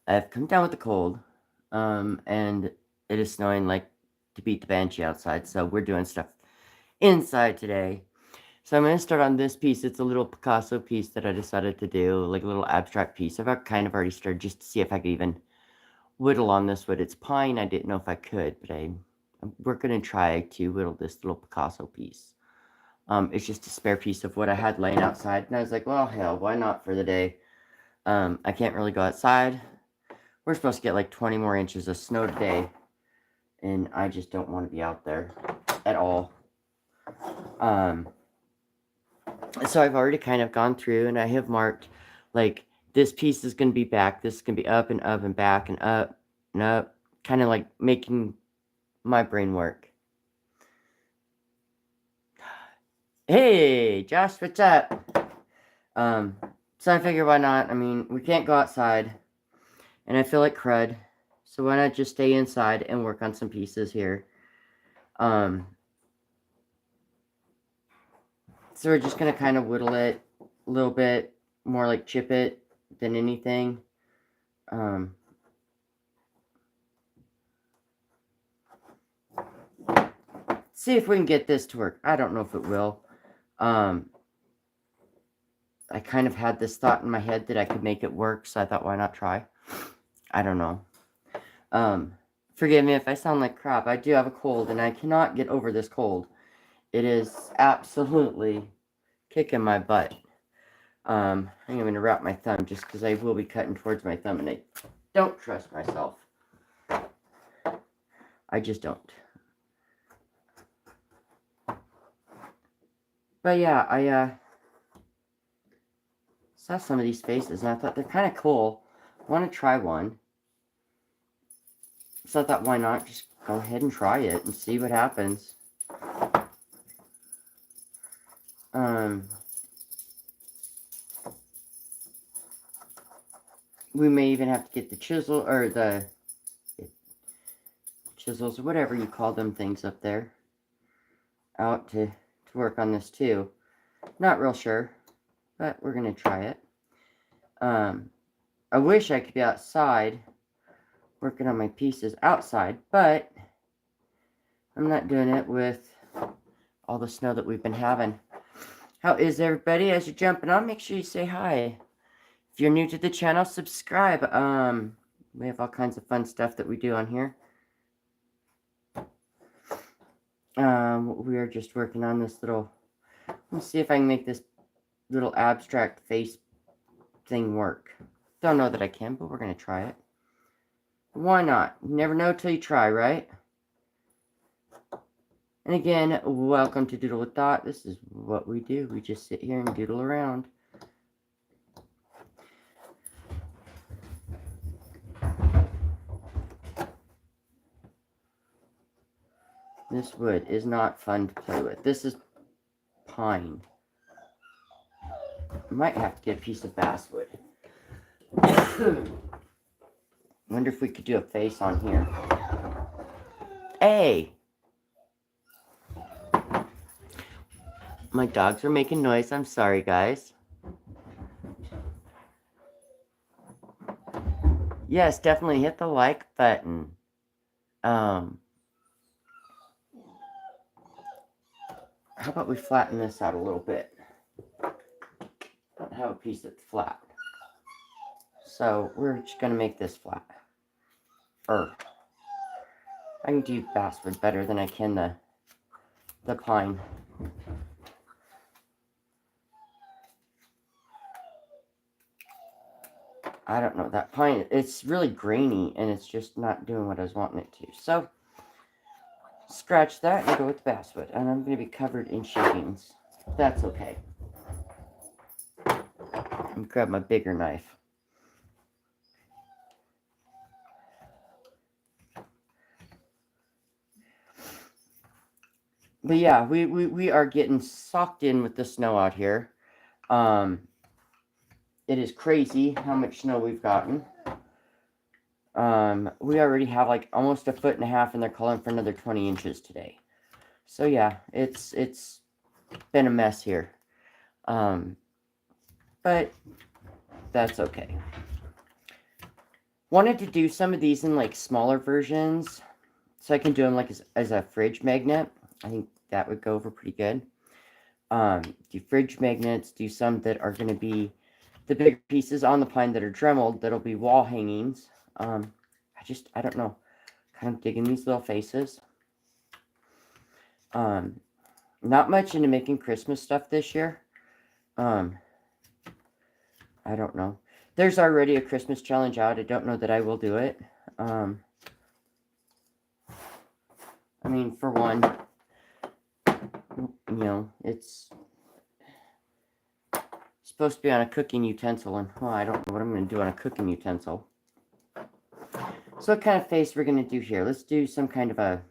I've come down with a cold, and it is snowing like to beat the banshee outside, so we're doing stuff inside today. So I'm going to start on this piece. It's a little Picasso piece that I decided to do, like a little abstract piece. I've kind of already started just to see if I could even whittle on this wood. It's pine. I didn't know if I could, but we're going to try to whittle this little Picasso piece. It's just a spare piece of wood I had laying outside, and I was like, well, hell, why not for the day? I can't really go outside. We're supposed to get like 20 more inches of snow today, and I just don't want to be out there at all. So I've already kind of gone through, and I have marked, like, this piece is going to be back, this is going to be up and up and back and up, kind of like making my brain work. Hey, Josh, what's up? So I figure why not? I mean, we can't go outside, and I feel like crud, so why not just stay inside and work on some pieces here? So we're just gonna kind of whittle it a little bit, more like chip it than anything. See if we can get this to work. I don't know if it will. I kind of had this thought in my head that I could make it work, so I thought, why not try? I don't know. Forgive me if I sound like crap. I do have a cold, and I cannot get over this cold. It is absolutely kicking my butt. I'm going to wrap my thumb just because I will be cutting towards my thumb, and I don't trust myself. I just don't. But yeah, I saw some of these faces, and I thought they're kind of cool. I want to try one. So I thought, why not just go ahead and try it and see what happens. We may even have to get the chisel, or the chisels, or whatever you call them things up there, out to work on this too. Not real sure, but we're going to try it. I wish I could be outside working on my pieces outside, but I'm not doing it with all the snow that we've been having. How is everybody? As you're jumping on, make sure you say hi. If you're new to the channel, subscribe. We have all kinds of fun stuff that we do on here. We are just working on this little... Let's see if I can make this little abstract face thing work. Don't know that I can, but we're going to try it. Why not? You never know till you try, right? And again, welcome to Doodle with Thought. This is what we do. We just sit here and doodle around. This wood is not fun to play with. This is pine. I might have to get a piece of basswood. Wonder if we could do a face on here. Hey! My dogs are making noise. I'm sorry, guys. Yes, definitely hit the like button. How about we flatten this out a little bit? Don't have a piece that's flat. So we're just gonna make this flat. I can do basswood better than I can the pine. I don't know, that pine, it's really grainy, and it's just not doing what I was wanting it to. So, scratch that and go with basswood. And I'm going to be covered in shavings. That's okay. Let me grab my bigger knife. But yeah, we are getting socked in with the snow out here. It is crazy how much snow we've gotten. We already have like almost 1.5 feet, and they're calling for another 20 inches today. So yeah, it's been a mess here. But that's okay. Wanted to do some of these in like smaller versions, so I can do them like as a fridge magnet. I think that would go over pretty good. Do fridge magnets, do some that are going to be the bigger pieces on the pine that are dremeled, that'll be wall hangings. I don't know, kind of digging these little faces. Not much into making Christmas stuff this year. I don't know. There's already a Christmas challenge out. I don't know that I will do it. I mean, for one, you know, it's supposed to be on a cooking utensil, and well, I don't know what I'm going to do on a cooking utensil. So what kind of face we're going to do here? Let's do some kind of a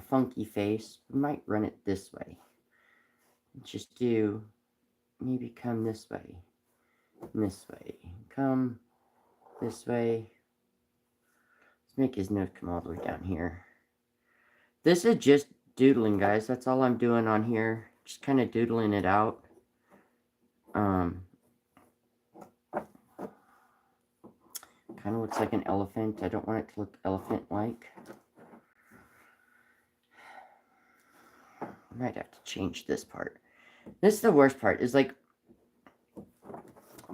funky face. We might run it this way. Just do, maybe come this way, come this way. Let's make his nose come all the way down here. This is just doodling, guys. That's all I'm doing on here. Just kind of doodling it out. Kind of looks like an elephant. I don't want it to look elephant-like. I might have to change this part. This is the worst part, is like,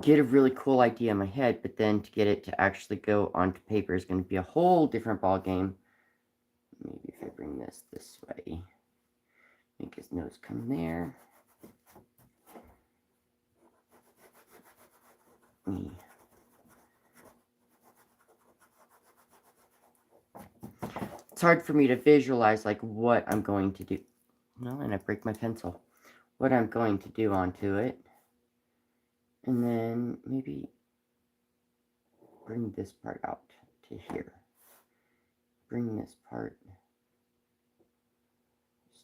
get a really cool idea in my head, but then to get it to actually go onto paper is going to be a whole different ball game. Maybe if I bring this way, make his nose come there. It's hard for me to visualize like what I'm going to do. No, and I break my pencil. What I'm going to do onto it. And then maybe bring this part out to here. Bring this part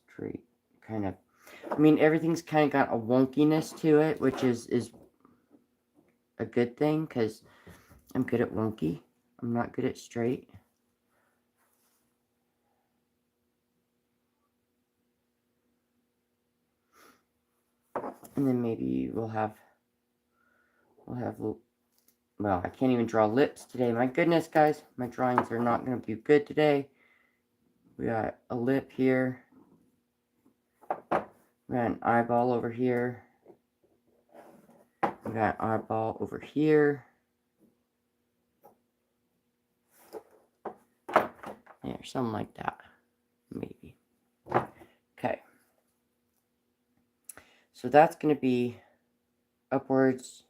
straight, kind of. I mean, everything's kind of got a wonkiness to it, which is a good thing, because I'm good at wonky. I'm not good at straight. And then maybe we'll have, well, I can't even draw lips today. My goodness, guys, my drawings are not going to be good today. We got a lip here. We got an eyeball over here. We got an eyeball over here. Yeah, something like that. Maybe. Okay. So that's going to be upwards.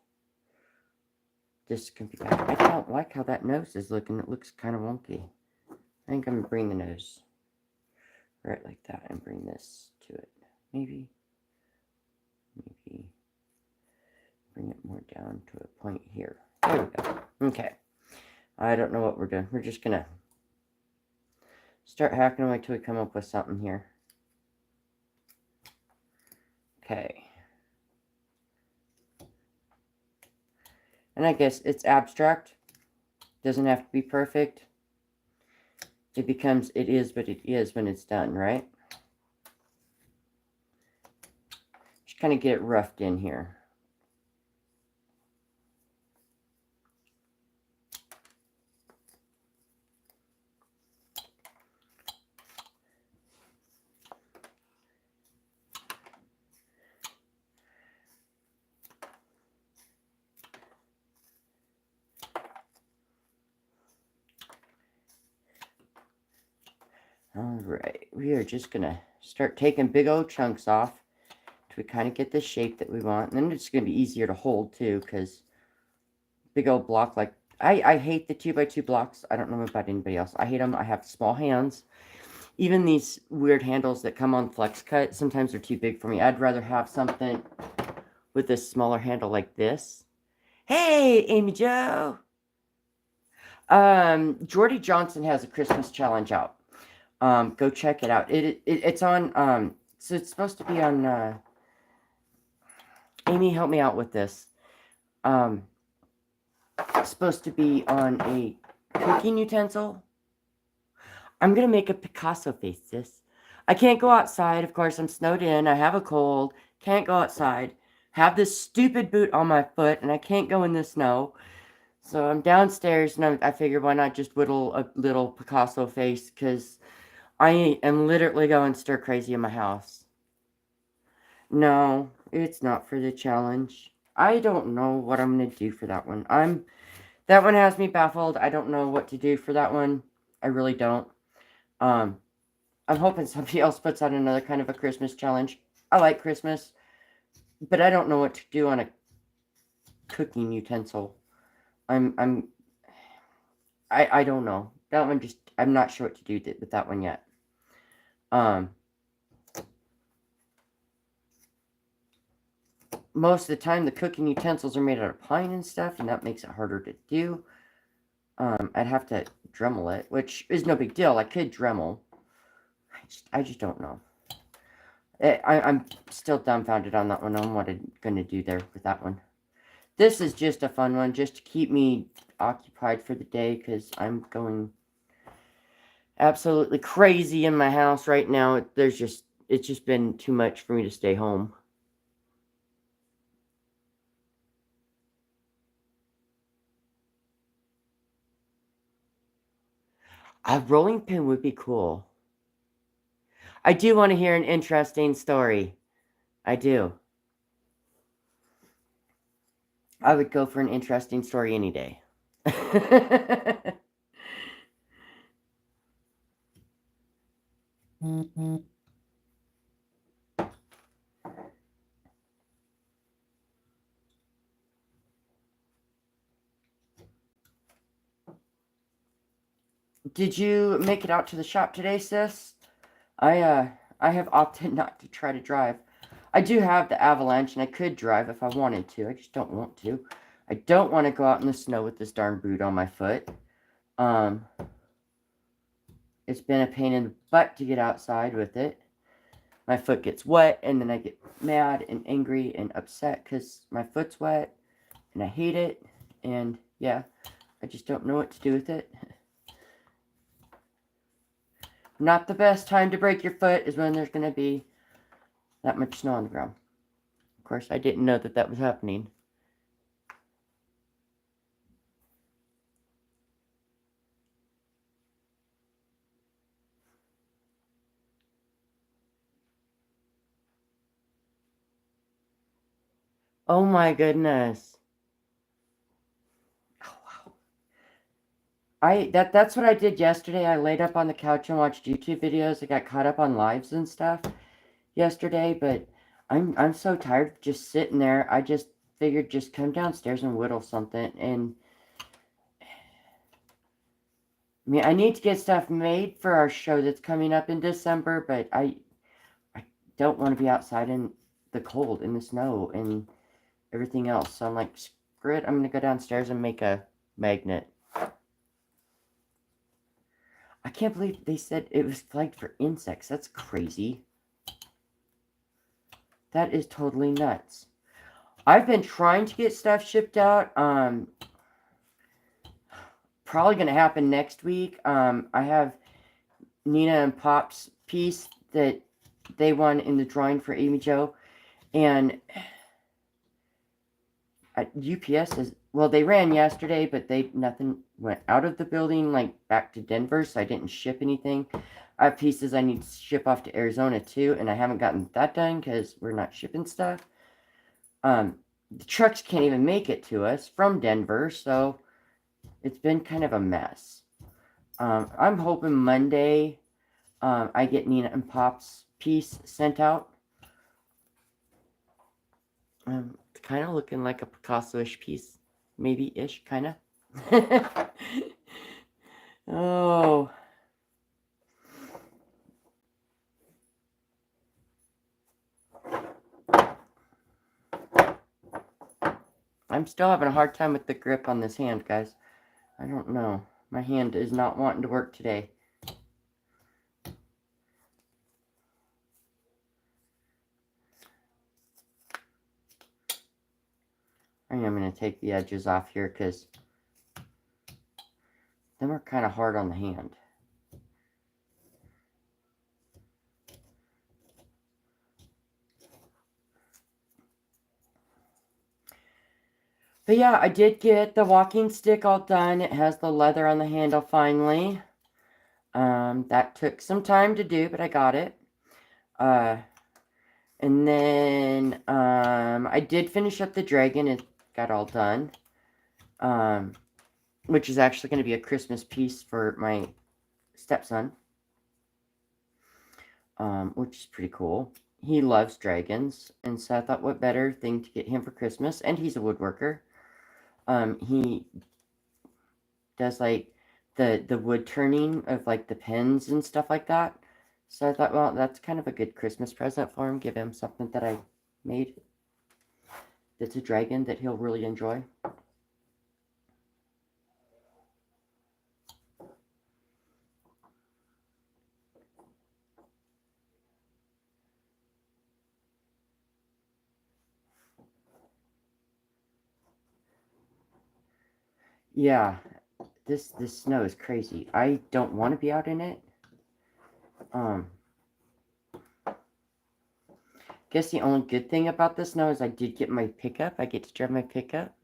This can be back. I don't like how that nose is looking. It looks kind of wonky. I think I'm going to bring the nose right like that and bring this to it. Maybe bring it more down to a point here. There we go. Okay. I don't know what we're doing. We're just going to start hacking away till we come up with something here. Okay. And I guess it's abstract. Doesn't have to be perfect. It becomes, it is what it is when it's done, right? Just kind of get it roughed in here. Alright, we are just going to start taking big old chunks off till we kind of get the shape that we want. And then it's going to be easier to hold too, because big old block like, I hate the 2x2 blocks. I don't know about anybody else. I hate them. I have small hands. Even these weird handles that come on Flex Cut, sometimes they're too big for me. I'd rather have something with a smaller handle like this. Hey, Amy Jo! Jordy Johnson has a Christmas challenge out. Go check it out. It's on, so it's supposed to be on, Amy, help me out with this. It's supposed to be on a cooking utensil. I'm going to make a Picasso face, sis. I can't go outside. Of course, I'm snowed in. I have a cold. Can't go outside. have this stupid boot on my foot, and I can't go in the snow. So I'm downstairs, and I figured why not just whittle a little Picasso face, because I am literally going stir crazy in my house. No, it's not for the challenge. I don't know what I'm going to do for that one. That one has me baffled. I don't know what to do for that one. I really don't. I'm hoping somebody else puts out another kind of a Christmas challenge. I like Christmas, but I don't know what to do on a cooking utensil. I don't know. That one just, I'm not sure what to do with that one yet. Most of the time the cooking utensils are made out of pine and stuff, and that makes it harder to do. I'd have to Dremel it, which is no big deal. I could Dremel. I just don't know. I'm still dumbfounded on that one, on what I'm going to do there with that one. This is just a fun one, just to keep me occupied for the day, because I'm going absolutely crazy in my house right now. It's just been too much for me to stay home. A rolling pin would be cool. I do want to hear an interesting story. I do. I would go for an interesting story any day. Did you make it out to the shop today, sis? I have opted not to try to drive. I do have the Avalanche, and I could drive if I wanted to. I just don't want to. I don't want to go out in the snow with this darn boot on my foot. It's been a pain in the butt to get outside with it. My foot gets wet, and then I get mad and angry and upset because my foot's wet, and I hate it, and yeah, I just don't know what to do with it. Not the best time to break your foot is when there's going to be that much snow on the ground. Of course, I didn't know that was happening. Oh my goodness. Oh, wow. That's what I did yesterday. I laid up on the couch and watched YouTube videos. I got caught up on lives and stuff yesterday, but I'm so tired of just sitting there. I just figured just come downstairs and whittle something. And I mean, I need to get stuff made for our show that's coming up in December, but I don't want to be outside in the cold, in the snow, and everything else. So I'm like, screw it, I'm going to go downstairs and make a magnet. I can't believe they said it was flagged for insects. That's crazy. That is totally nuts. I've been trying to get stuff shipped out. Probably going to happen next week. I have Nina and Pop's piece that they won in the drawing for Amy Jo. And UPS is, well, they ran yesterday, but nothing went out of the building, like back to Denver, so I didn't ship anything. I have pieces I need to ship off to Arizona too, and I haven't gotten that done because we're not shipping stuff. The trucks can't even make it to us from Denver, so it's been kind of a mess. I'm hoping Monday I get Nina and Pop's piece sent out. It's kind of looking like a Picasso-ish piece. Maybe-ish, kind of. Oh. I'm still having a hard time with the grip on this hand, guys. I don't know. My hand is not wanting to work today. I am going to take the edges off here because them are kind of hard on the hand. But yeah, I did get the walking stick all done. It has the leather on the handle finally. That took some time to do, but I got it. And then I did finish up the dragon. It got all done. Which is actually going to be a Christmas piece for my stepson. Which is pretty cool. He loves dragons, and so I thought what better thing to get him for Christmas, and he's a woodworker. He does like the wood turning of like the pens and stuff like that. So I thought, well, that's kind of a good Christmas present for him. Give him something that I made that's a dragon that he'll really enjoy. Yeah, this snow is crazy. I don't want to be out in it. Guess the only good thing about the snow is I did get my pickup. I get to drive my pickup.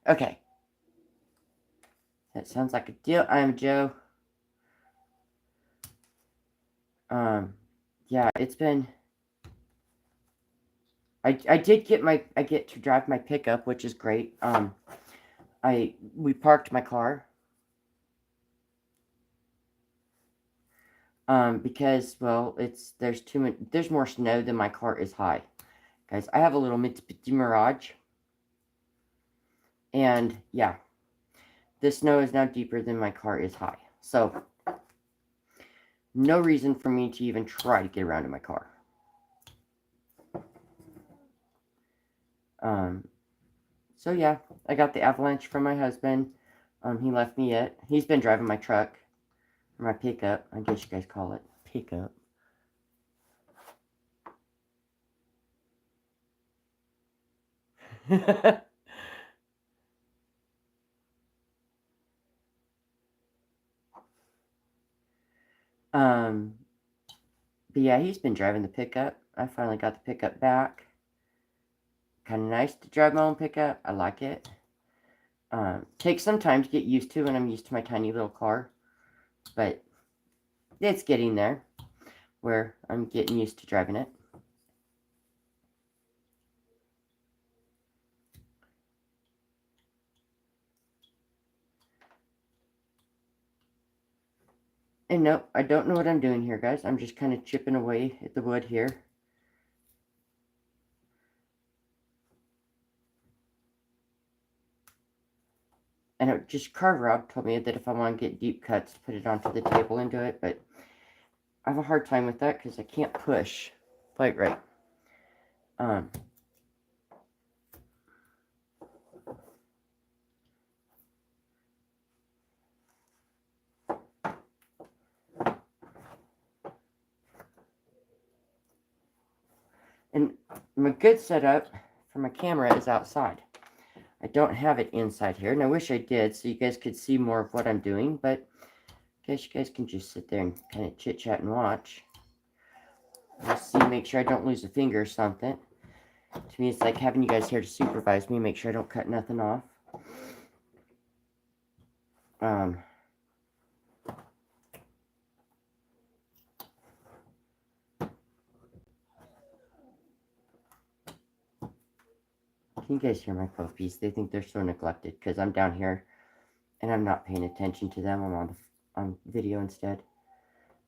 Okay. That sounds like a deal. I'm Joe. Yeah, it's been... I get to drive my pickup, which is great. We parked my car. Because, well, there's more snow than my car is high. Guys, I have a little Mitsubishi Mirage. And, yeah. The snow is now deeper than my car is high. So, no reason for me to even try to get around in my car. So yeah, I got the Avalanche from my husband. He left me it. He's been driving my truck, or my pickup, I guess you guys call it. Pickup. But yeah, he's been driving the pickup. I finally got the pickup back. Kind of nice to drive my own pickup. I like it. Takes some time to get used to when I'm used to my tiny little car. But it's getting there where I'm getting used to driving it. And nope, I don't know what I'm doing here, guys. I'm just kind of chipping away at the wood here. And just Carver Rob told me that if I want to get deep cuts, to put it onto the table and do it, but I have a hard time with that because I can't push quite right. And my good setup for my camera is outside. I don't have it inside here, and I wish I did so you guys could see more of what I'm doing, but I guess you guys can just sit there and kind of chit-chat and watch. Just see, make sure I don't lose a finger or something. To me, it's like having you guys here to supervise me, make sure I don't cut nothing off. Can you guys hear my puppies? They think they're so neglected because I'm down here and I'm not paying attention to them. I'm on video instead.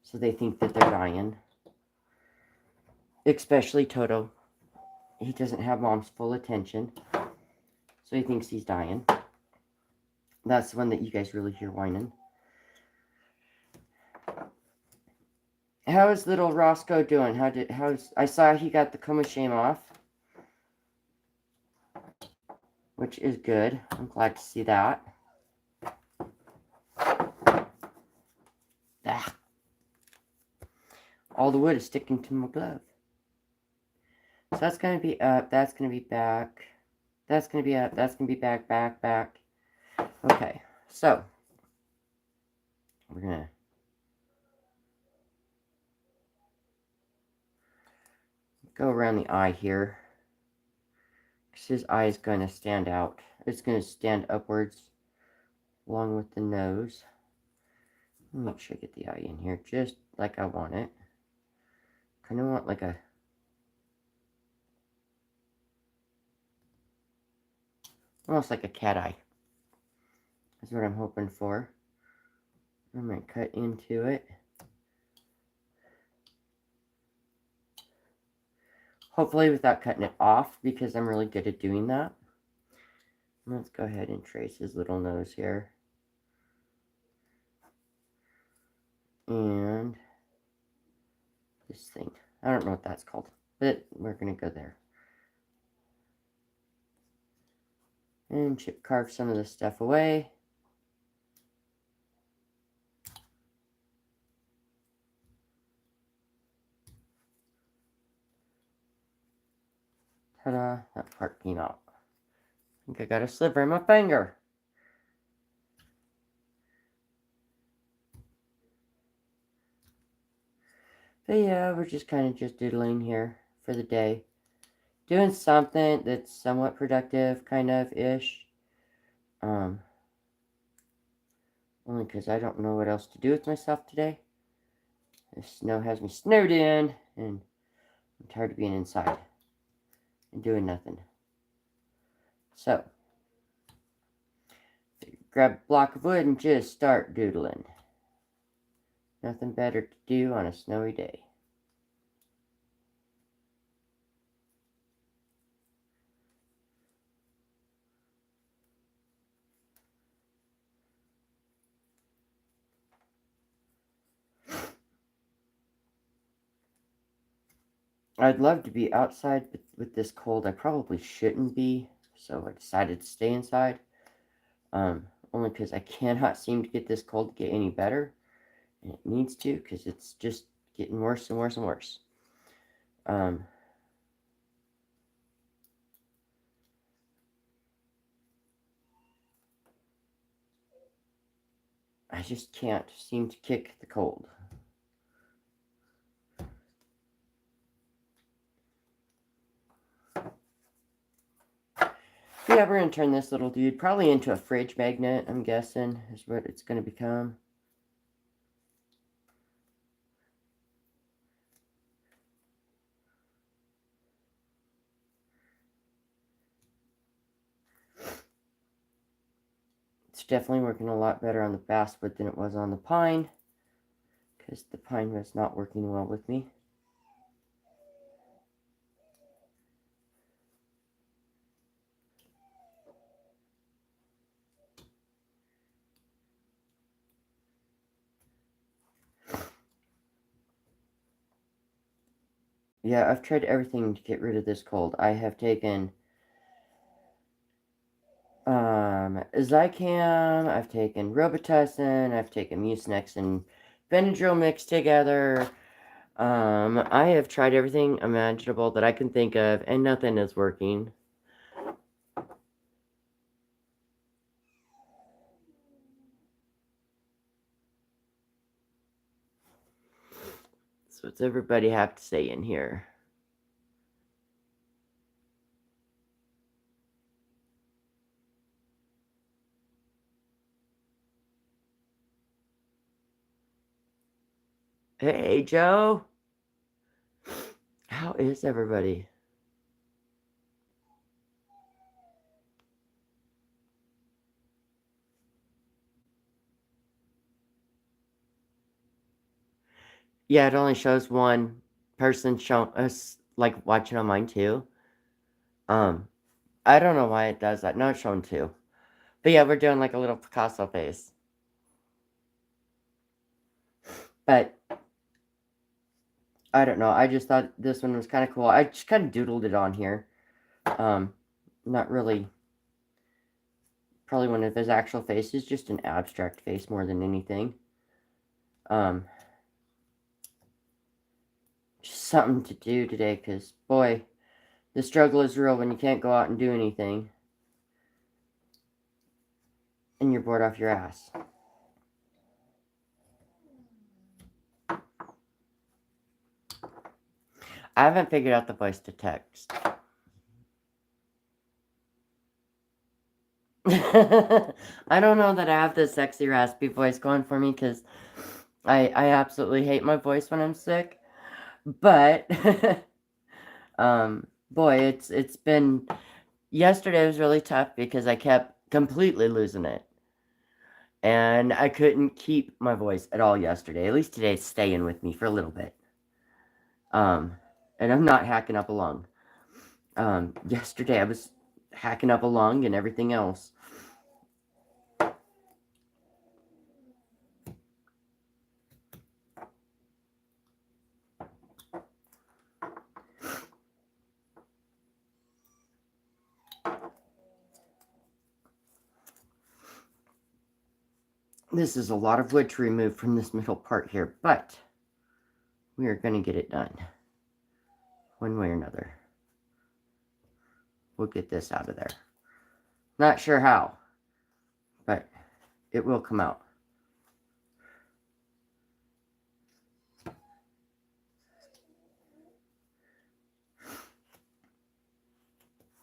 So they think that they're dying. Especially Toto. He doesn't have mom's full attention. So he thinks he's dying. That's the one that you guys really hear whining. How is little Roscoe doing? I saw he got the coma shame off. Which is good. I'm glad to see that. Ah. All the wood is sticking to my glove. So that's going to be up. That's going to be back. That's going to be up. That's going to be back, back, back. Okay. So. We're going to go around the eye here. Because his eye is going to stand out. It's going to stand upwards along with the nose. Make sure I get the eye in here just like I want it. Kind of want like a... almost like a cat eye. That's what I'm hoping for. I'm going to cut into it. Hopefully without cutting it off, because I'm really good at doing that. Let's go ahead and trace his little nose here. And this thing. I don't know what that's called, but we're going to go there. And chip carve some of this stuff away. Ta-da, that part came out. I think I got a sliver in my finger. But yeah, we're just kind of just doodling here for the day. Doing something that's somewhat productive, kind of-ish. Only because I don't know what else to do with myself today. The snow has me snowed in, and I'm tired of being inside and doing nothing. So, grab a block of wood and just start doodling. Nothing better to do on a snowy day. I'd love to be outside, but with this cold, I probably shouldn't be. So I decided to stay inside. Only because I cannot seem to get this cold to get any better. And it needs to, because it's just getting worse and worse and worse. I just can't seem to kick the cold. Yeah, we're going to turn this little dude probably into a fridge magnet, I'm guessing, is what it's going to become. It's definitely working a lot better on the basswood than it was on the pine, because the pine was not working well with me. Yeah, I've tried everything to get rid of this cold. I have taken Zycam, I've taken Robitussin, I've taken Mucinex and Benadryl mixed together. I have tried everything imaginable that I can think of, and nothing is working. So what's everybody have to say in here? Hey, Joe. How is everybody? Yeah, it only shows one person showing us, like, watching on mine too. I don't know why it does that. No, it's showing two. But yeah, we're doing like a little Picasso face. But I don't know. I just thought this one was kind of cool. I just kind of doodled it on here. Not really. Probably one of his actual faces, just an abstract face more than anything. Just something to do today, because boy, the struggle is real when you can't go out and do anything. And you're bored off your ass. I haven't figured out the voice to text. I don't know that I have this sexy raspy voice going for me because I absolutely hate my voice when I'm sick. But boy, it's been yesterday was really tough because I kept completely losing it. And I couldn't keep my voice at all yesterday. At least today it's staying with me for a little bit. And I'm not hacking up a lung. Yesterday I was hacking up a lung and everything else. This is a lot of wood to remove from this middle part here, but we are going to get it done. One way or another. We'll get this out of there. Not sure how, but it will come out.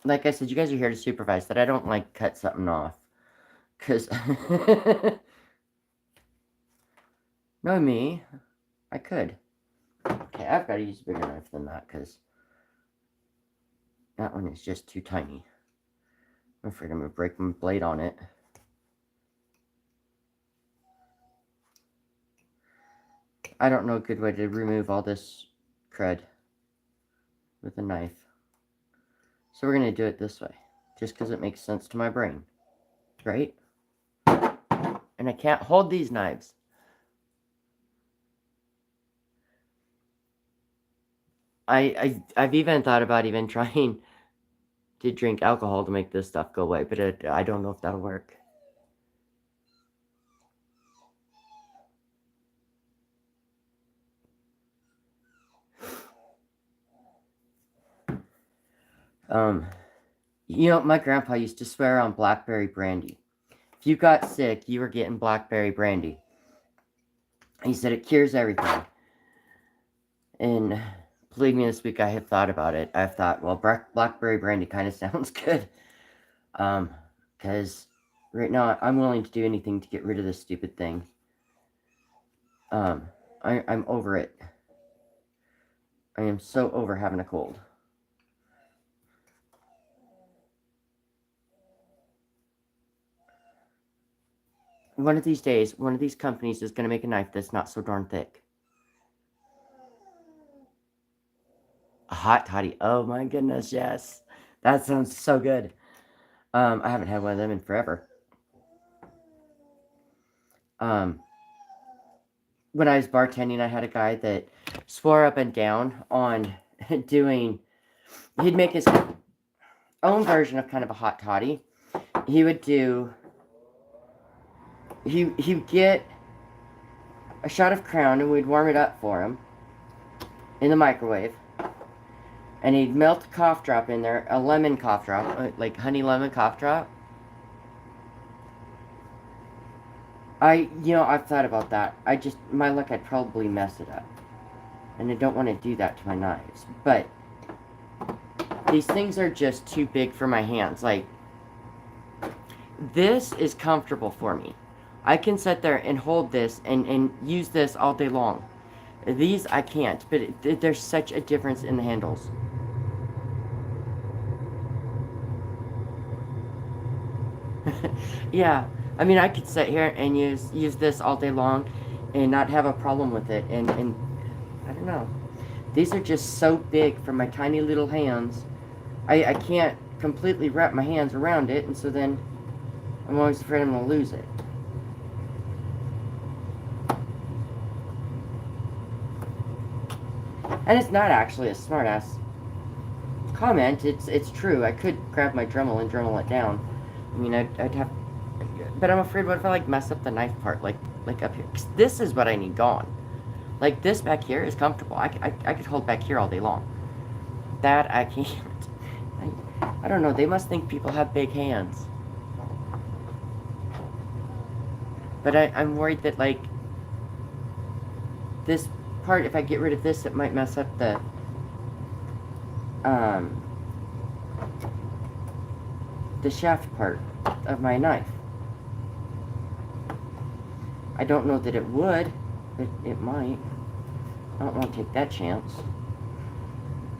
Like I said, you guys are here to supervise that I don't like cut something off. Because no, me, I could. Okay, I've got to use a bigger knife than that because that one is just too tiny. I'm afraid I'm going to break my blade on it. I don't know a good way to remove all this crud with a knife. So we're going to do it this way, just because it makes sense to my brain, right? And I can't hold these knives. I've even thought about even trying to drink alcohol to make this stuff go away, but I don't know if that'll work. You know, my grandpa used to swear on blackberry brandy. If you got sick, you were getting blackberry brandy. He said it cures everything. And believe me, this week I have thought about it. I've thought, well, blackberry brandy kind of sounds good. Because right now I'm willing to do anything to get rid of this stupid thing. I'm over it. I am so over having a cold. One of these days, one of these companies is going to make a knife that's not so darn thick. A hot toddy. Oh my goodness, yes. That sounds so good. I haven't had one of them in forever. When I was bartending, I had a guy that swore up and down on doing... He'd make his own version of kind of a hot toddy. He would do... He would get a shot of Crown and we'd warm it up for him in the microwave. And he'd melt a cough drop in there, a lemon cough drop, like honey lemon cough drop. I've thought about that. My luck, I'd probably mess it up. And I don't want to do that to my knives. But these things are just too big for my hands. Like, this is comfortable for me. I can sit there and hold this and use this all day long. These I can't, but there's such a difference in the handles. Yeah, I mean, I could sit here and use this all day long and not have a problem with it. And I don't know. These are just so big for my tiny little hands. I can't completely wrap my hands around it, and so then I'm always afraid I'm going to lose it. And it's not actually a smartass comment. It's true. I could grab my Dremel and Dremel it down. I mean, I'd have... But I'm afraid, what if I, mess up the knife part, like up here? 'Cause this is what I need gone. Like, this back here is comfortable. I could hold back here all day long. That, I can't. I don't know. They must think people have big hands. But I'm worried that, this part, if I get rid of this, it might mess up the um, the shaft part of my knife. I don't know that it would, but it might. I don't want to take that chance.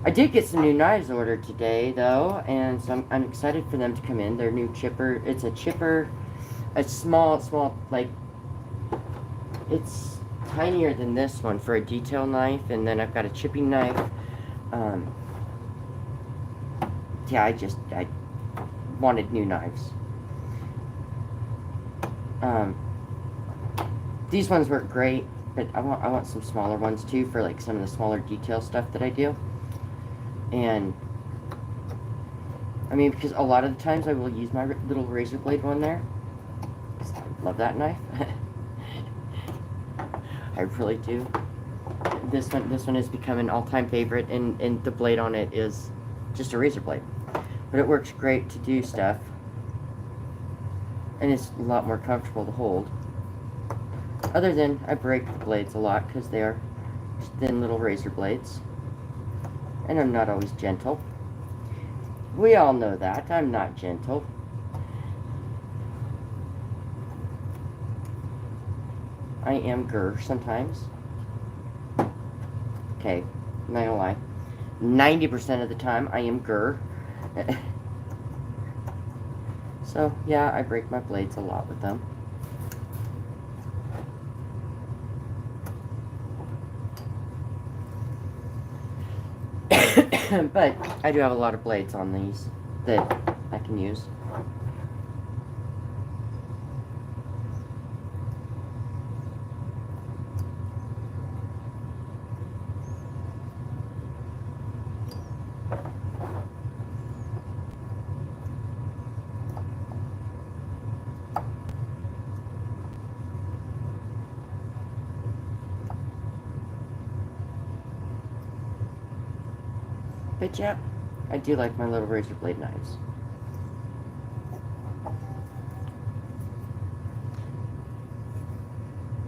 I did get some new knives ordered today, though, and so I'm excited for them to come in. Their new chipper. It's a chipper, a small, like, it's tinier than this one for a detail knife, and then I've got a chipping knife. Yeah, I wanted new knives. These ones work great, but I want some smaller ones too for like some of the smaller detail stuff that I do. And I mean, because a lot of the times I will use my little razor blade one there. I love that knife. I really do. This one has become an all-time favorite, and the blade on it is just a razor blade. But it works great to do stuff. And it's a lot more comfortable to hold. Other than I break the blades a lot because they are thin little razor blades. And I'm not always gentle. We all know that. I'm not gentle. I am grr sometimes. Okay, I'm not gonna lie. 90% of the time I am grr. So, yeah, I break my blades a lot with them. But I do have a lot of blades on these that I can use. But yeah, I do like my little razor blade knives.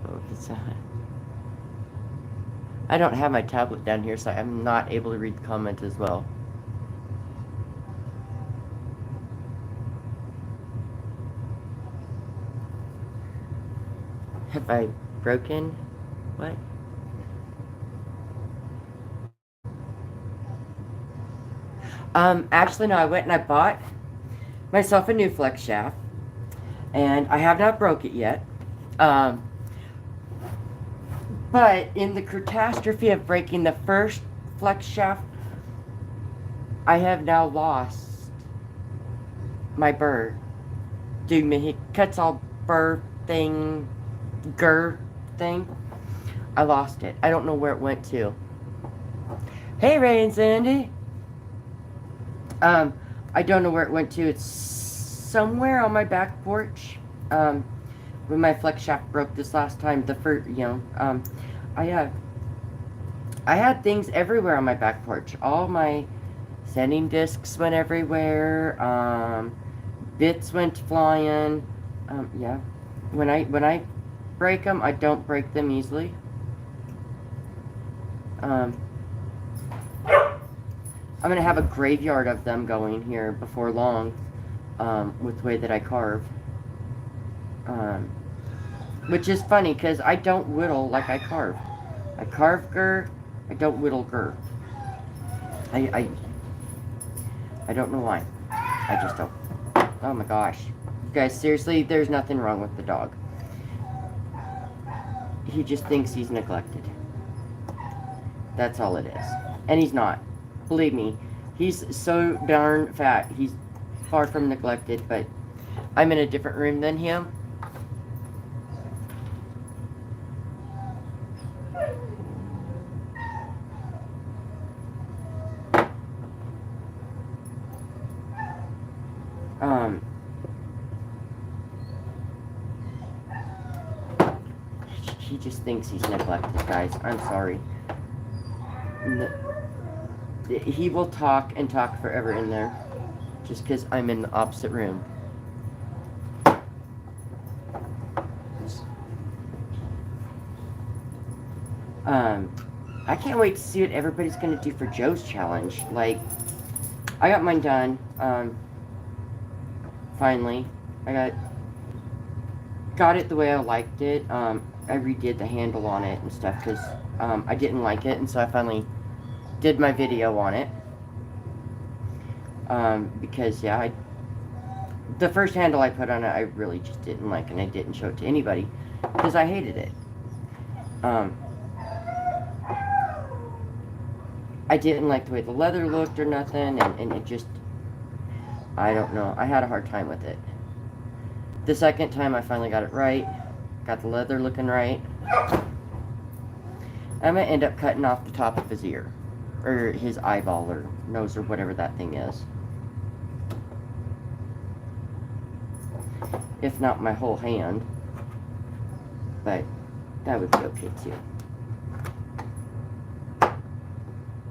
Oh, it's I don't have my tablet down here, so I'm not able to read the comment as well. Have I broken? What? Actually, no, I went and I bought myself a new flex shaft, and I have not broke it yet. But in the catastrophe of breaking the first flex shaft, I have now lost my burr. Dude, he cuts all burr thing, gur thing. I lost it. I don't know where it went to. Hey, Ray and Sandy. I don't know where it went to. It's somewhere on my back porch. When my flex shaft broke this last time, the first, I had things everywhere on my back porch. All my sanding discs went everywhere. Bits went flying. Yeah. When I break them, I don't break them easily. I'm going to have a graveyard of them going here before long, with the way that I carve. Which is funny, because I don't whittle like I carve. I carve gur, I don't whittle gur. I don't know why. I just don't. Oh my gosh. You guys, seriously, there's nothing wrong with the dog. He just thinks he's neglected. That's all it is. And he's not. Believe me, he's so darn fat. He's far from neglected, but I'm in a different room than him. He just thinks he's neglected, guys. I'm sorry. He will talk and talk forever in there, just because I'm in the opposite room. I can't wait to see what everybody's going to do for Joe's challenge. Like, I got mine done. Finally, I got it the way I liked it. I redid the handle on it and stuff because I didn't like it, and so I finally did my video on it. Because yeah, the first handle I put on it, I really just didn't like, and I didn't show it to anybody because I hated it. I didn't like the way the leather looked or nothing, and it just, I don't know. I had a hard time with it. The second time I finally got it right, got the leather looking right, I'm going to end up cutting off the top of his ear, or his eyeball, or nose, or whatever that thing is. If not my whole hand, but that would be okay too.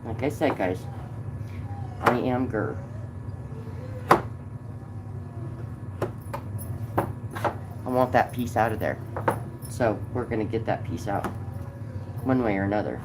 Like I said, guys, I am Gur. I want that piece out of there. So we're going to get that piece out one way or another.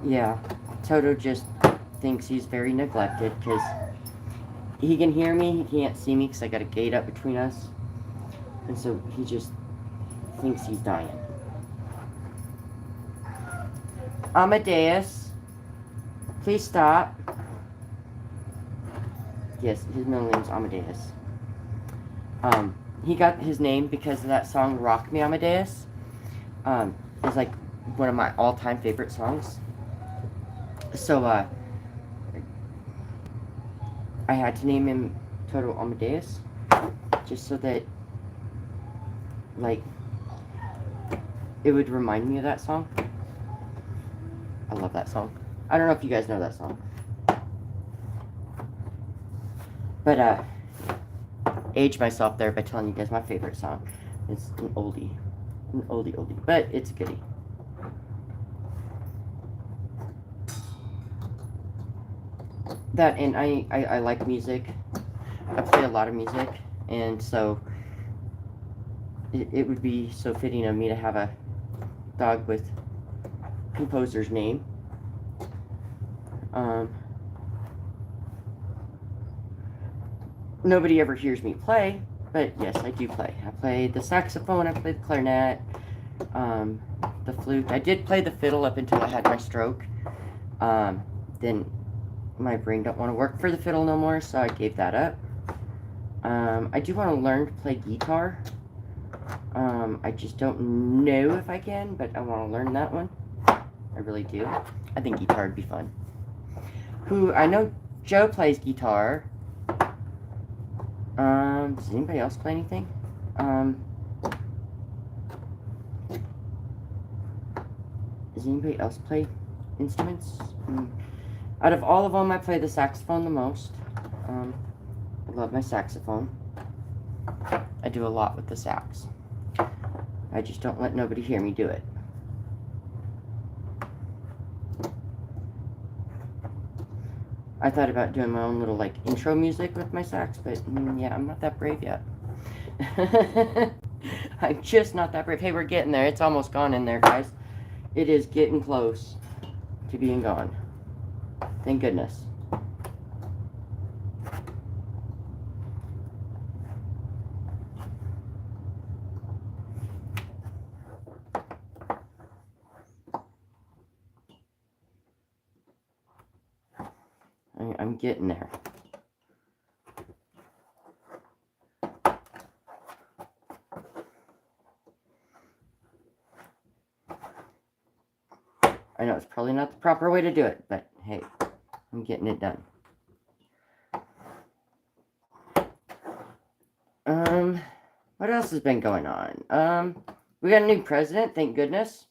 Yeah, Toto just thinks he's very neglected because he can hear me, he can't see me because I got a gate up between us. And so he just thinks he's dying. Amadeus, please stop. Yes, his middle name's Amadeus. He got his name because of that song Rock Me Amadeus. It's like one of my all-time favorite songs. So, I had to name him Toto Amadeus, just so that, like, it would remind me of that song. I love that song. I don't know if you guys know that song. But, age myself there by telling you guys my favorite song. It's an oldie. An oldie, but it's a goodie. That, and I like music. I play a lot of music, and so it would be so fitting of me to have a dog with composer's name. Nobody ever hears me play, but yes, I do play. I play the saxophone, I play the clarinet, the flute. I did play the fiddle up until I had my stroke. Then my brain don't want to work for the fiddle no more, so I gave that up. I do want to learn to play guitar. I just don't know if I can, but I want to learn that one. I really do. I think guitar would be fun. I know Joe plays guitar. Does anybody else play anything? Does anybody else play instruments? Out of all of them, I play the saxophone the most. I love my saxophone. I do a lot with the sax. I just don't let nobody hear me do it. I thought about doing my own little, like, intro music with my sax, but yeah, I'm not that brave yet. I'm just not that brave. Hey, we're getting there. It's almost gone in there, guys. It is getting close to being gone. Thank goodness. I'm getting there. I know it's probably not the proper way to do it, but hey, I'm getting it done. What else has been going on? We got a new president, thank goodness.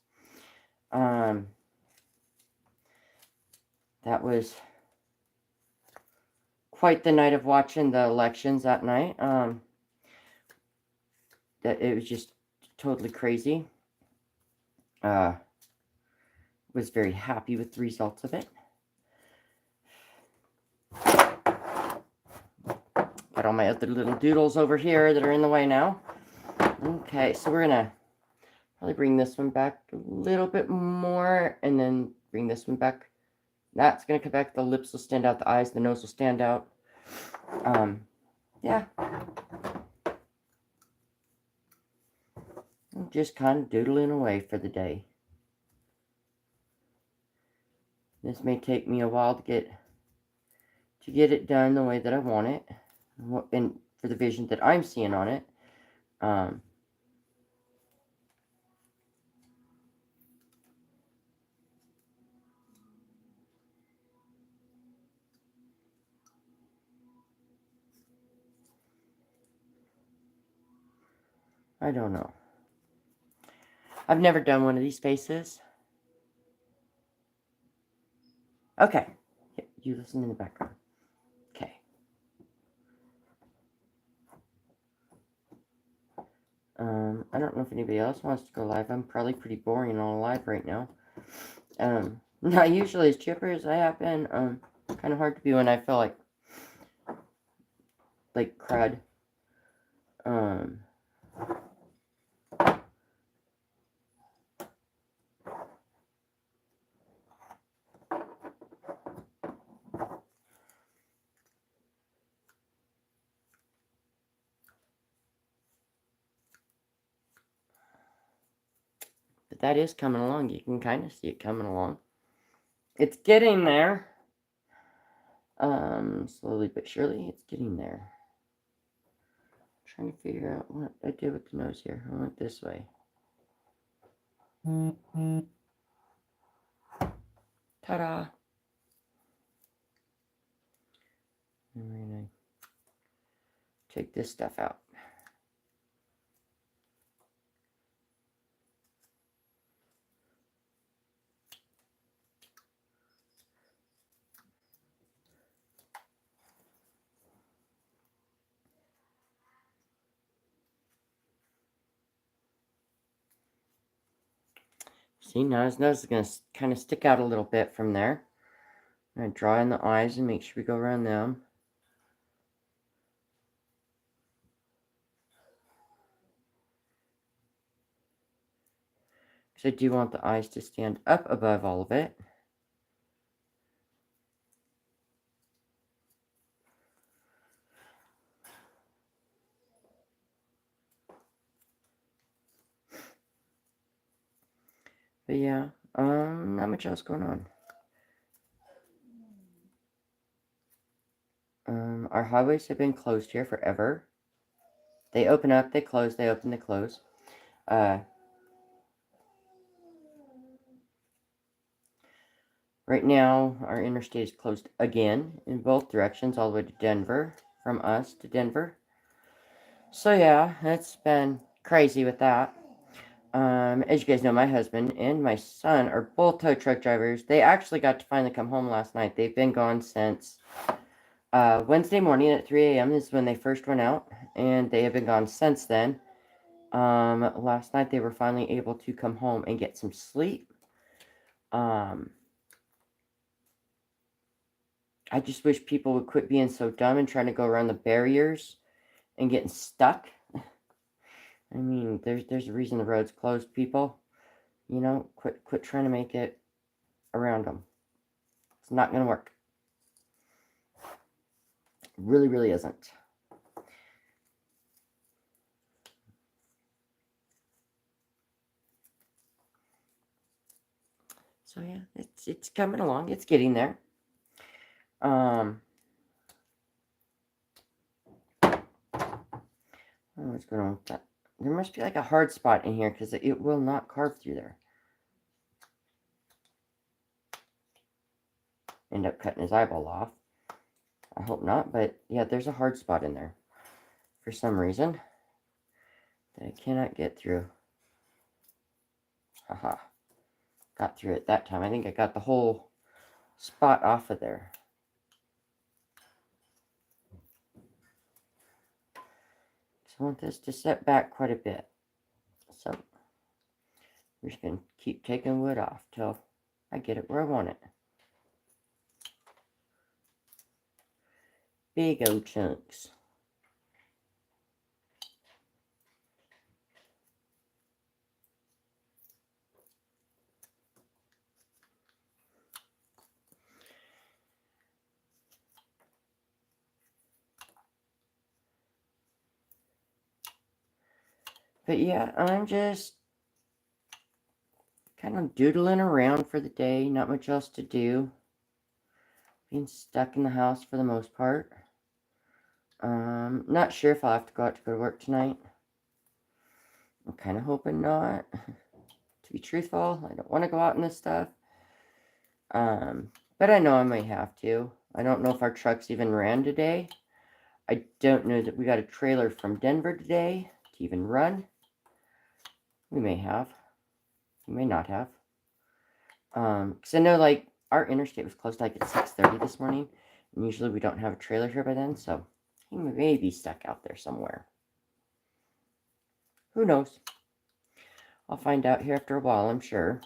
That was quite the night of watching the elections that night. That it was just totally crazy. Was very happy with the results of it. got all my other little doodles over here that are in the way now. Okay, so we're gonna probably bring this one back a little bit more, and then bring this one back. That's gonna come back. The lips will stand out, the eyes, the nose will stand out. Yeah. I'm just kind of doodling away for the day. This may take me a while to get it done the way that I want it, and for the vision that I'm seeing on it. I don't know. I've never done one of these faces. Okay. You listen in the background. Okay. I don't know if anybody else wants to go live. I'm probably pretty boring on live right now. Not usually as chipper as I have been. Kind of hard to be when I feel like crud. But that is coming along. You can kind of see it coming along. It's getting there. Slowly but surely, it's getting there. I'm trying to figure out what I did with the nose here. I went this way. Ta-da! And we're gonna take this stuff out. See, now his nose is going to kind of stick out a little bit from there. I'm going to draw in the eyes and make sure we go around them. Because I do want the eyes to stand up above all of it. But yeah, not much else going on. Our highways have been closed here forever. They open up, they close, they open, they close. Right now, our interstate is closed again in both directions, all the way to Denver, from us to Denver. So yeah, it's been crazy with that. As you guys know, my husband and my son are both tow truck drivers. They actually got to finally come home last night. They've been gone since Wednesday morning at 3 a.m. is when they first went out, and they have been gone since then. Last night they were finally able to come home and get some sleep. I just wish people would quit being so dumb and trying to go around the barriers and getting stuck. I mean, there's a reason the road's closed, people. You know, quit trying to make it around them. It's not going to work. It really, really isn't. So yeah, it's coming along. It's getting there. What's going on with that? There must be like a hard spot in here because it will not carve through there. End up cutting his eyeball off. I hope not, but yeah, there's a hard spot in there for some reason that I cannot get through. Haha. Got through it that time. I think I got the whole spot off of there. So I want this to set back quite a bit. So we're just going to keep taking wood off till I get it where I want it. Big old chunks. But yeah, I'm just kind of doodling around for the day. Not much else to do. Being stuck in the house for the most part. Not sure if I'll have to go out to work tonight. I'm kind of hoping not. To be truthful, I don't want to go out in this stuff. But I know I might have to. I don't know if our trucks even ran today. I don't know that we got a trailer from Denver today to even run. We may have. We may not have. Because I know, like, our interstate was closed like at 6:30 this morning. And usually we don't have a trailer here by then, so he may be stuck out there somewhere. Who knows? I'll find out here after a while, I'm sure.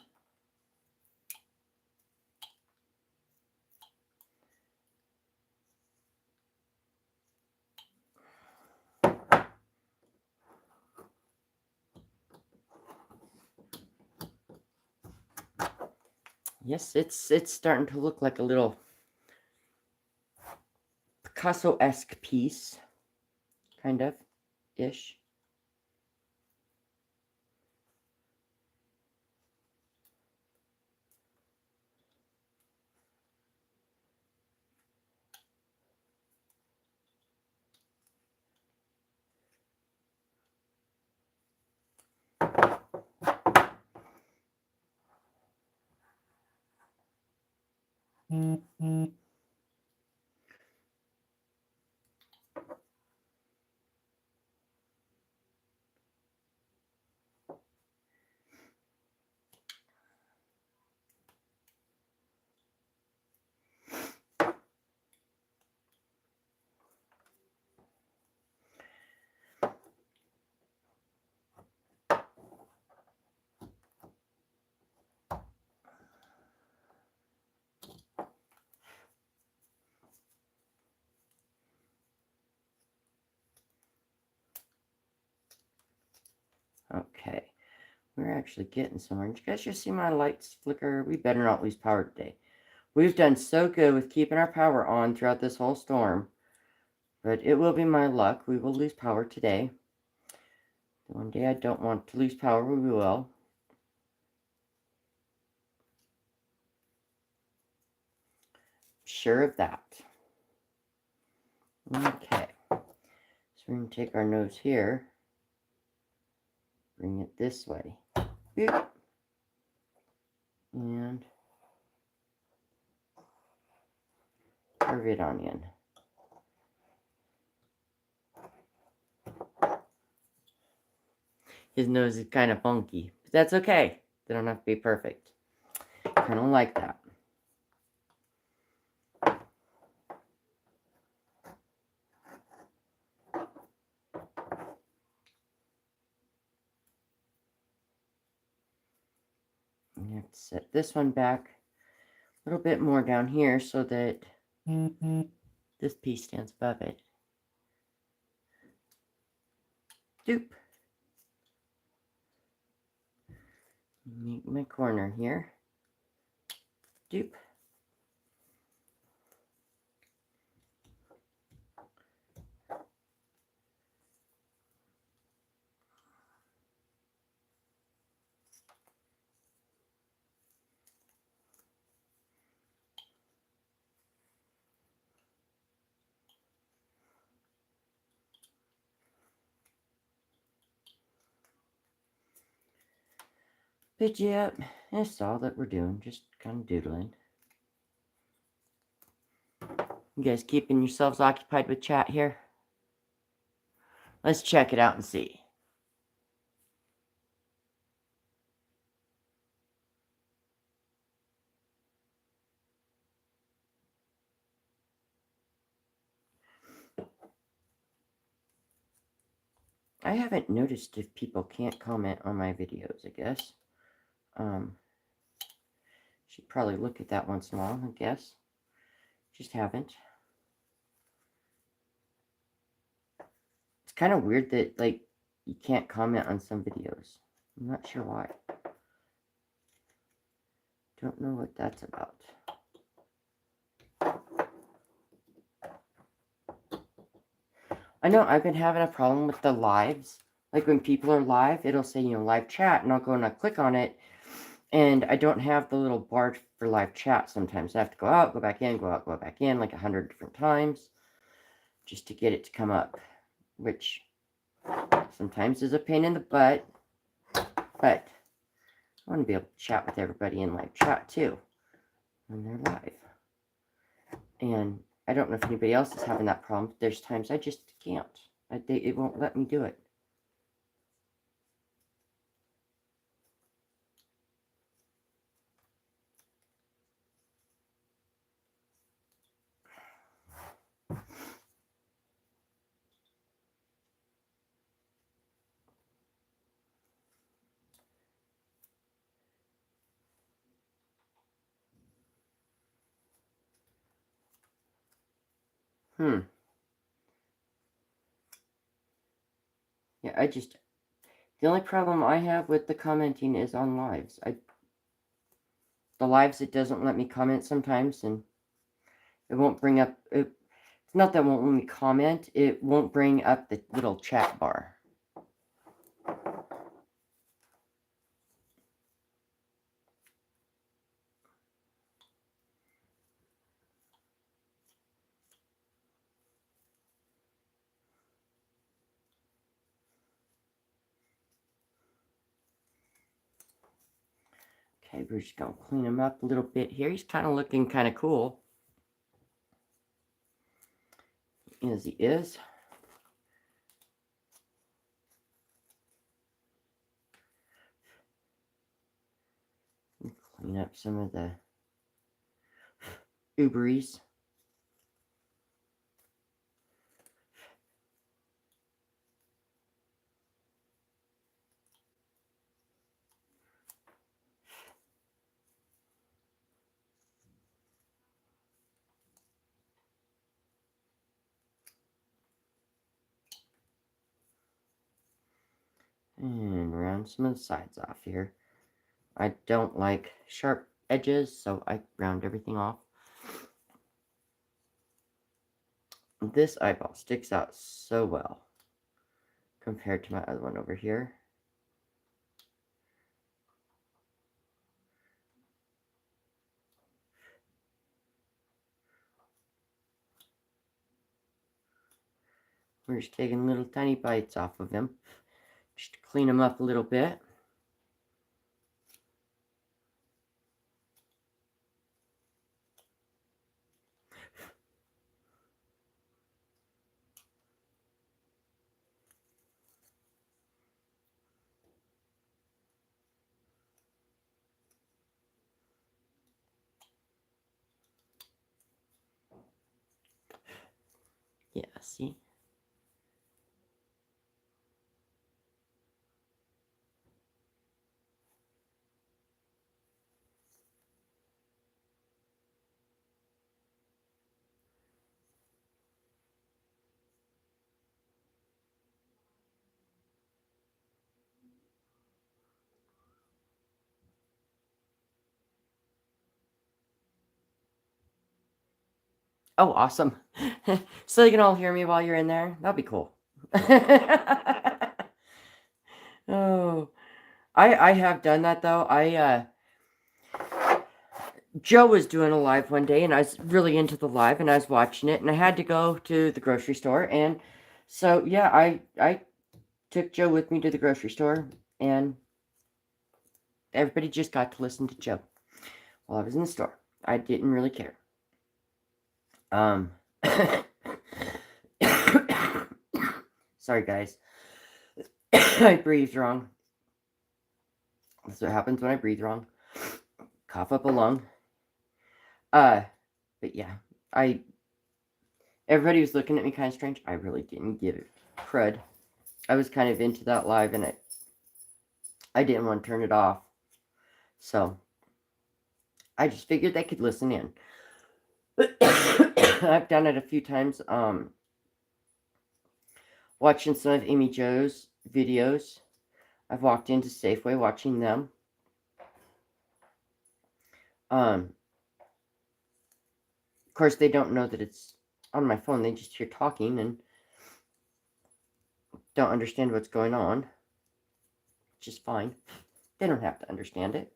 Yes, it's starting to look like a little Picasso-esque piece, kind of, ish. Okay, we're actually getting somewhere. Did you guys just see my lights flicker? We better not lose power today. We've done so good with keeping our power on throughout this whole storm, but it will be my luck. We will lose power today. The one day I don't want to lose power, we will. Sure of that. Okay, so we're going to take our nose here, bring it this way. Boop. And curve it on in. His nose is kind of funky, but that's okay. They don't have to be perfect. Kind of like that. You have to set this one back a little bit more down here so that this piece stands above it. Doop. Meet my corner here. Doop. But yeah, that's all that we're doing. Just kind of doodling. You guys keeping yourselves occupied with chat here? Let's check it out and see. I haven't noticed if people can't comment on my videos, I guess. Should probably look at that once in a while, I guess. Just haven't. It's kind of weird that, like, you can't comment on some videos. I'm not sure why. Don't know what that's about. I know I've been having a problem with the lives. Like when people are live, it'll say, live chat, and I'll go and I click on it, and I don't have the little bar for live chat sometimes. I have to go out, go back in, go out, go back in, like 100 different times just to get it to come up, which sometimes is a pain in the butt, but I want to be able to chat with everybody in live chat too when they're live. And I don't know if anybody else is having that problem, but there's times I just can't. It won't let me do it. Yeah, the only problem I have with the commenting is on lives. The lives, it doesn't let me comment sometimes, and it won't bring up, it's not that it won't let me comment, it won't bring up the little chat bar. Okay, we're just going to clean him up a little bit here. He's kind of looking kind of cool. As he is. Clean up some of the Uberies. And round some of the sides off here. I don't like sharp edges, so I round everything off. This eyeball sticks out so well compared to my other one over here. We're just taking little tiny bites off of him, just to clean him up a little bit. Yeah, see? Oh, awesome. So you can all hear me while you're in there? That'd be cool. Oh, I have done that though. Joe was doing a live one day, and I was really into the live, and I was watching it, and I had to go to the grocery store, and so yeah, I took Joe with me to the grocery store, and everybody just got to listen to Joe while I was in the store. I didn't really care. Sorry guys. I breathed wrong. That's what happens when I breathe wrong. Cough up a lung. But yeah, everybody was looking at me kind of strange. I really didn't give it crud. I was kind of into that live, and I didn't want to turn it off. So I just figured they could listen in. I've done it a few times. Watching some of Amy Jo's videos. I've walked into Safeway watching them. Of course, they don't know that it's on my phone. They just hear talking, and don't understand what's going on, which is fine. They don't have to understand it.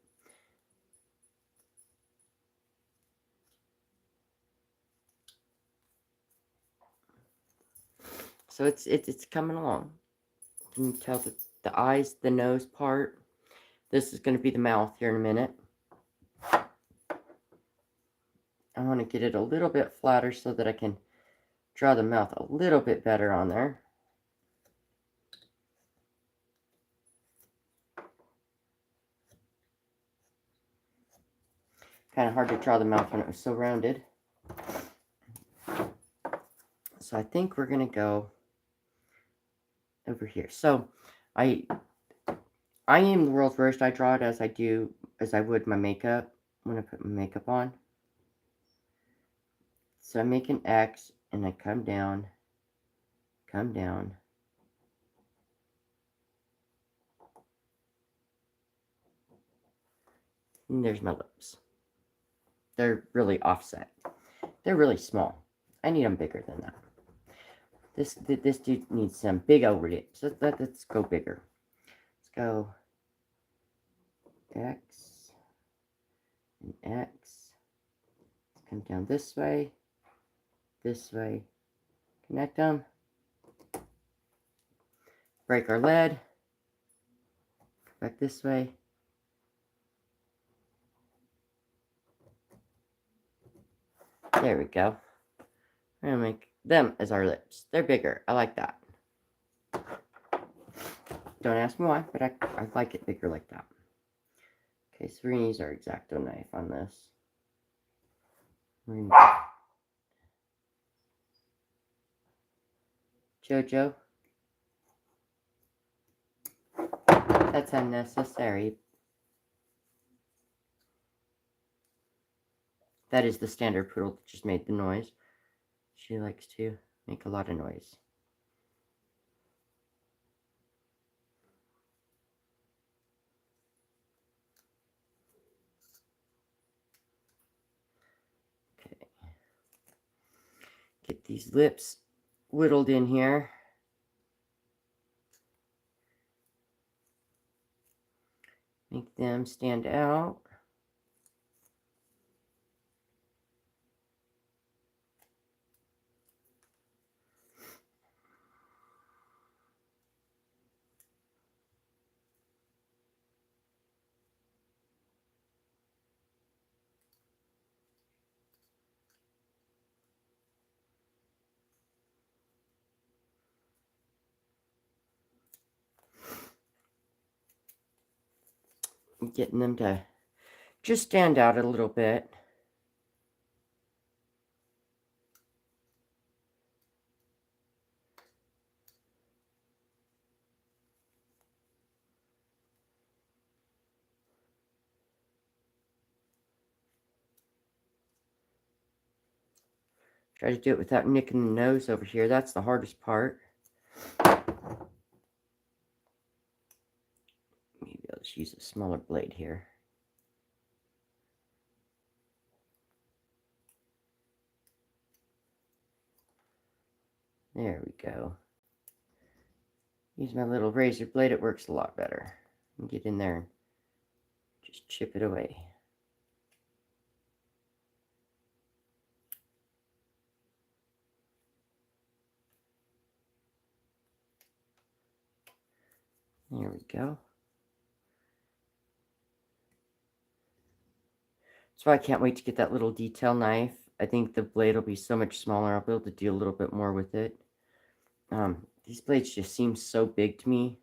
So it's coming along. Can you tell the eyes, the nose part? This is going to be the mouth here in a minute. I want to get it a little bit flatter so that I can draw the mouth a little bit better on there. Kind of hard to draw the mouth when it was so rounded. So I think we're going to go over here. So I am the world's worst. I draw it as I would my makeup when I put my makeup on. So I make an X and I come down. And there's my lips. They're really offset. They're really small. I need them bigger than that. This dude needs some big old lips. Let's go bigger. Let's go X and X. Let's come down this way. Connect them. Break our lead. Go back this way. There we go. We're gonna make them as our lips. They're bigger. I like that. Don't ask me why, but I like it bigger like that. Okay, so we're gonna use our X-Acto knife on this. We're gonna Jojo. That's unnecessary. That is the standard poodle that just made the noise. She likes to make a lot of noise. Okay. Get these lips whittled in here. Make them stand out. Getting them to just stand out a little bit. Try to do it without nicking the nose over here. That's the hardest part. Maybe I'll just use a smaller blade here. There we go. Use my little razor blade. It works a lot better. And get in there and just chip it away. There we go. So I can't wait to get that little detail knife. I think the blade will be so much smaller. I'll be able to do a little bit more with it. These blades just seem so big to me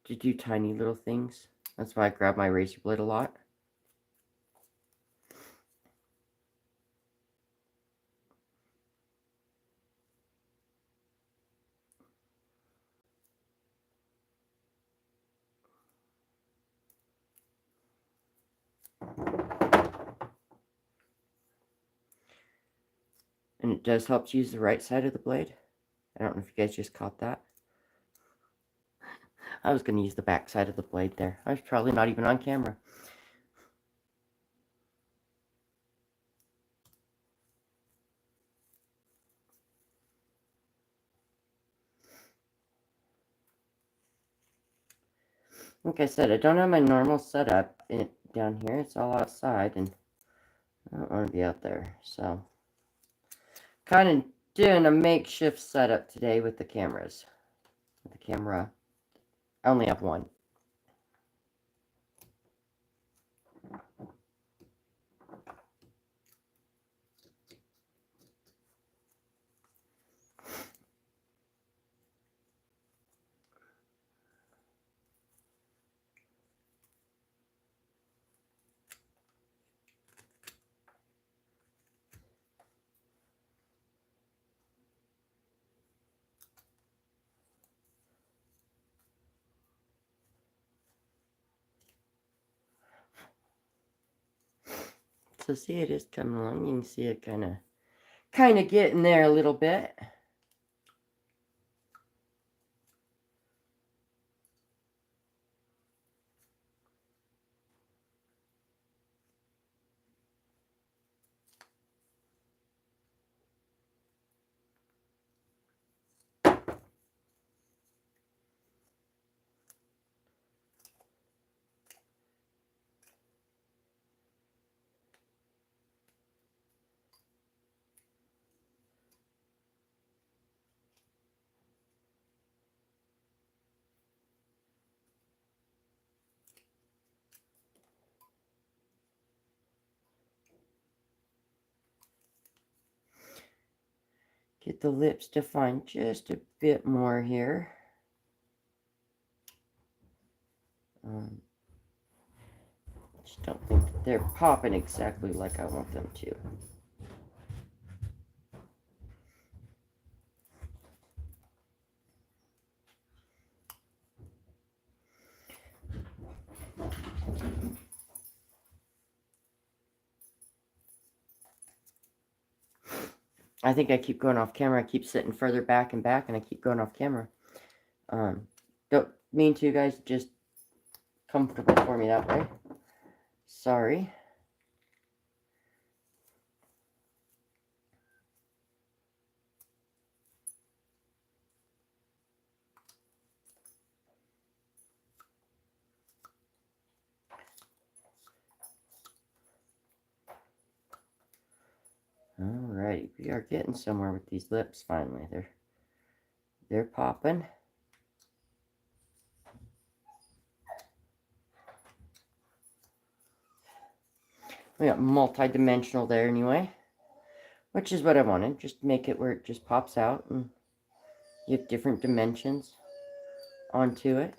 to do tiny little things. That's why I grab my razor blade a lot. And it does help to use the right side of the blade. I don't know if you guys just caught that. I was going to use the back side of the blade there. I was probably not even on camera. Like I said, I don't have my normal setup down here. It's all outside, and I don't want to be out there. So, kind of doing a makeshift setup today with the cameras. With the camera, I only have one. So see, it is coming along. You can see it kind of getting there a little bit. Get the lips defined just a bit more here. Just don't think they're popping exactly like I want them to. I think I keep going off camera. I keep sitting further back, and I keep going off camera. Don't mean to, guys. Just comfortable for me that way. Sorry. Alright, we are getting somewhere with these lips finally. They're popping. We got multi-dimensional there anyway, which is what I wanted. Just make it where it just pops out and you have different dimensions onto it.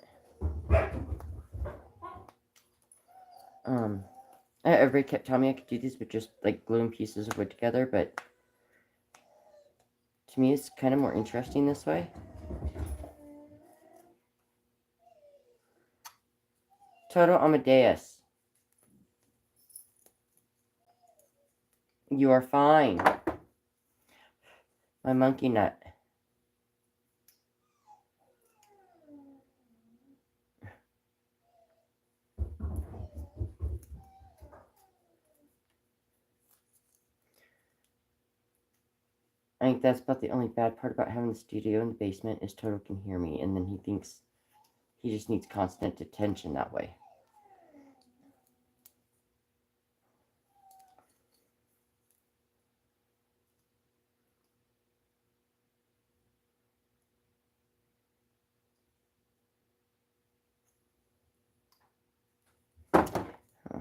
Everybody kept telling me I could do these with just like gluing pieces of wood together, but to me it's kind of more interesting this way. Toto Amadeus, you are fine. My monkey nut. I think that's about the only bad part about having the studio in the basement is Toto can hear me, and then he thinks he just needs constant attention that way. I'm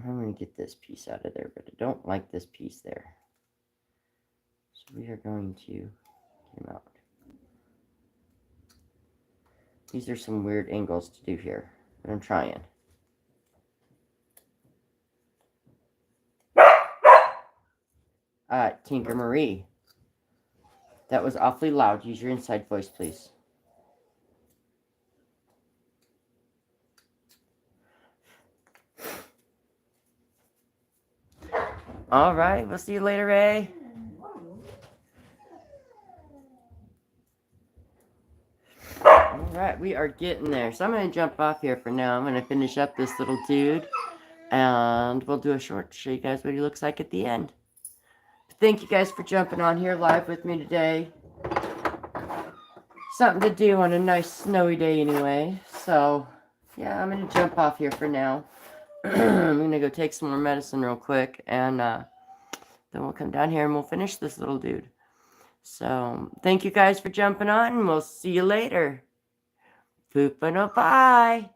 going to get this piece out of there, but I don't like this piece there. So we are going to get him out. These are some weird angles to do here, but I'm trying. Tinker Marie. That was awfully loud. Use your inside voice, please. Alright, we'll see you later, Ray. Alright, we are getting there. So I'm going to jump off here for now. I'm going to finish up this little dude. And we'll do a short to show you guys what he looks like at the end. But thank you guys for jumping on here live with me today. Something to do on a nice snowy day anyway. So yeah, I'm going to jump off here for now. I'm going to go take some more medicine real quick, and then we'll come down here and we'll finish this little dude. So, thank you guys for jumping on, and we'll see you later. Poop and a bye.